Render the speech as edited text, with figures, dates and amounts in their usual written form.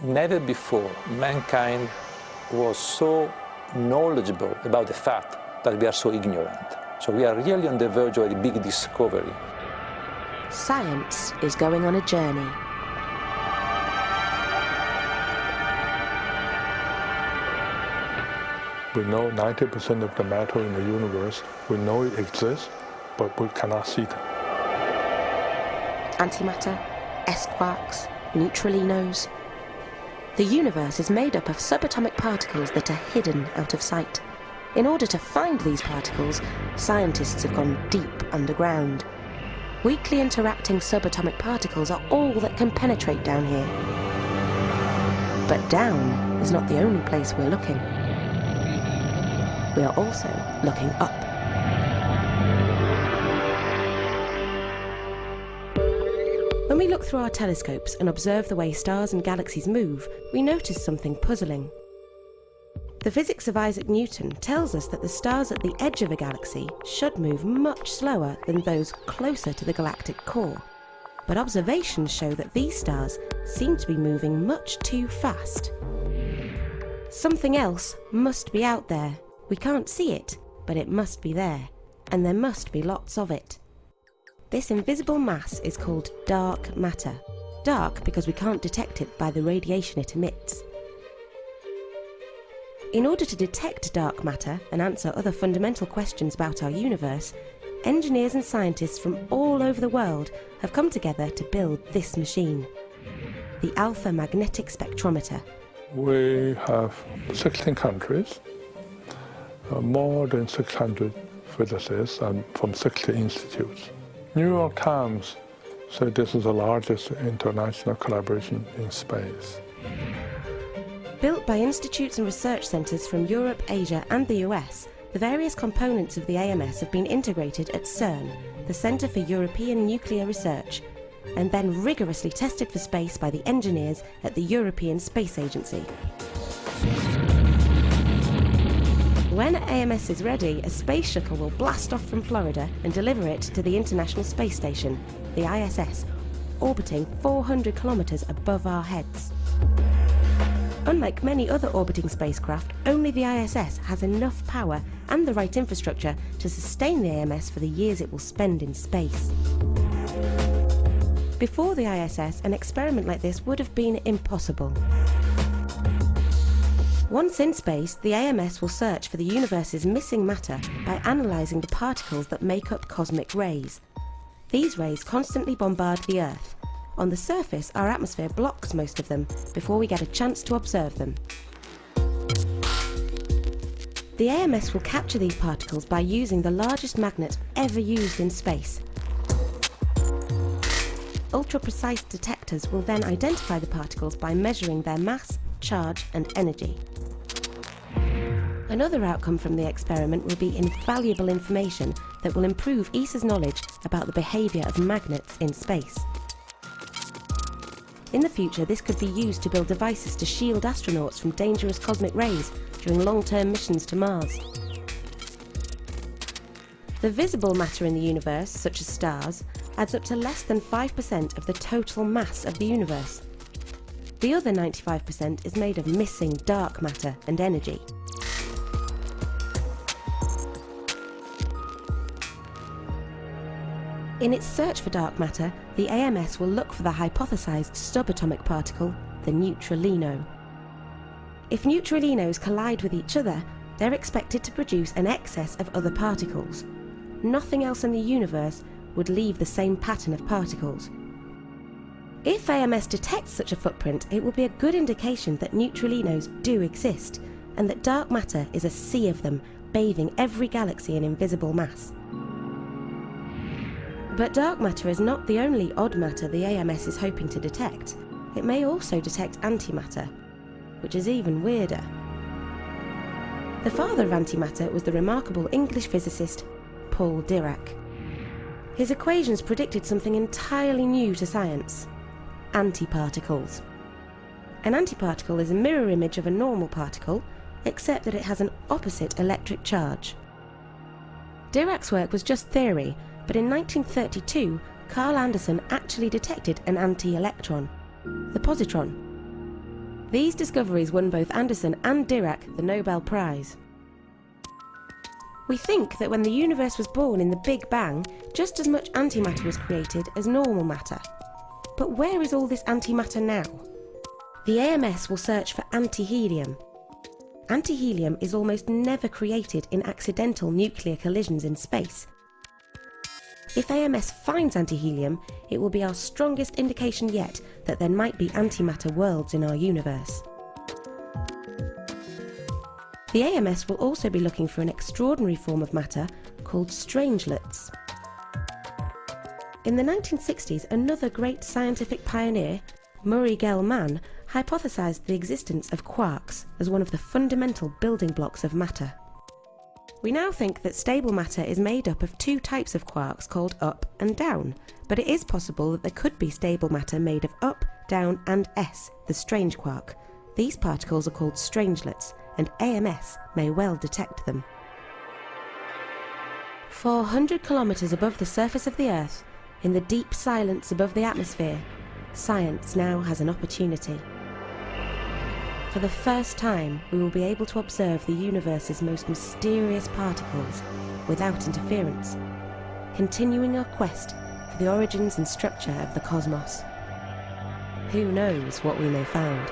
Never before mankind was so knowledgeable about the fact that we are so ignorant. So we are really on the verge of a big discovery. Science is going on a journey. We know 90% of the matter in the universe. We know it exists, but we cannot see it. Antimatter, S-quarks, neutralinos. The universe is made up of subatomic particles that are hidden out of sight. In order to find these particles, scientists have gone deep underground. Weakly interacting subatomic particles are all that can penetrate down here. But down is not the only place we're looking. We are also looking up. When we look through our telescopes and observe the way stars and galaxies move, we notice something puzzling. The physics of Isaac Newton tells us that the stars at the edge of a galaxy should move much slower than those closer to the galactic core. But observations show that these stars seem to be moving much too fast. Something else must be out there. We can't see it, but it must be there, and there must be lots of it. This invisible mass is called dark matter. Dark because we can't detect it by the radiation it emits. In order to detect dark matter and answer other fundamental questions about our universe, engineers and scientists from all over the world have come together to build this machine, the Alpha Magnetic Spectrometer. We have 16 countries, more than 600 physicists and from 60 institutes. New York Times said this is the largest international collaboration in space. Built by institutes and research centres from Europe, Asia and the US, the various components of the AMS have been integrated at CERN, the Centre for European Nuclear Research, and then rigorously tested for space by the engineers at the European Space Agency. When AMS is ready, a space shuttle will blast off from Florida and deliver it to the International Space Station, the ISS, orbiting 400 kilometres above our heads. Unlike many other orbiting spacecraft, only the ISS has enough power and the right infrastructure to sustain the AMS for the years it will spend in space. Before the ISS, an experiment like this would have been impossible. Once in space, the AMS will search for the universe's missing matter by analysing the particles that make up cosmic rays. These rays constantly bombard the Earth. On the surface, our atmosphere blocks most of them before we get a chance to observe them. The AMS will capture these particles by using the largest magnet ever used in space. Ultra-precise detectors will then identify the particles by measuring their mass, charge and energy. Another outcome from the experiment will be invaluable information that will improve ESA's knowledge about the behaviour of magnets in space. In the future, this could be used to build devices to shield astronauts from dangerous cosmic rays during long-term missions to Mars. The visible matter in the universe, such as stars, adds up to less than 5% of the total mass of the universe. The other 95% is made of missing dark matter and energy. In its search for dark matter, the AMS will look for the hypothesized subatomic particle, the neutralino. If neutralinos collide with each other, they're expected to produce an excess of other particles. Nothing else in the universe would leave the same pattern of particles. If AMS detects such a footprint, it will be a good indication that neutralinos do exist, and that dark matter is a sea of them, bathing every galaxy in invisible mass. But dark matter is not the only odd matter the AMS is hoping to detect. It may also detect antimatter, which is even weirder. The father of antimatter was the remarkable English physicist Paul Dirac. His equations predicted something entirely new to science: antiparticles. An antiparticle is a mirror image of a normal particle, except that it has an opposite electric charge. Dirac's work was just theory, but in 1932, Carl Anderson actually detected an anti-electron, the positron. These discoveries won both Anderson and Dirac the Nobel Prize. We think that when the universe was born in the Big Bang, just as much antimatter was created as normal matter. But where is all this antimatter now? The AMS will search for antihelium. Antihelium is almost never created in accidental nuclear collisions in space. If AMS finds antihelium, it will be our strongest indication yet that there might be antimatter worlds in our universe. The AMS will also be looking for an extraordinary form of matter called strangelets. In the 1960s, another great scientific pioneer, Murray Gell-Mann, hypothesized the existence of quarks as one of the fundamental building blocks of matter. We now think that stable matter is made up of two types of quarks called up and down, but it is possible that there could be stable matter made of up, down and S, the strange quark. These particles are called strangelets, and AMS may well detect them. 400 kilometers above the surface of the Earth, in the deep silence above the atmosphere, science now has an opportunity. For the first time, we will be able to observe the universe's most mysterious particles without interference, continuing our quest for the origins and structure of the cosmos. Who knows what we may find?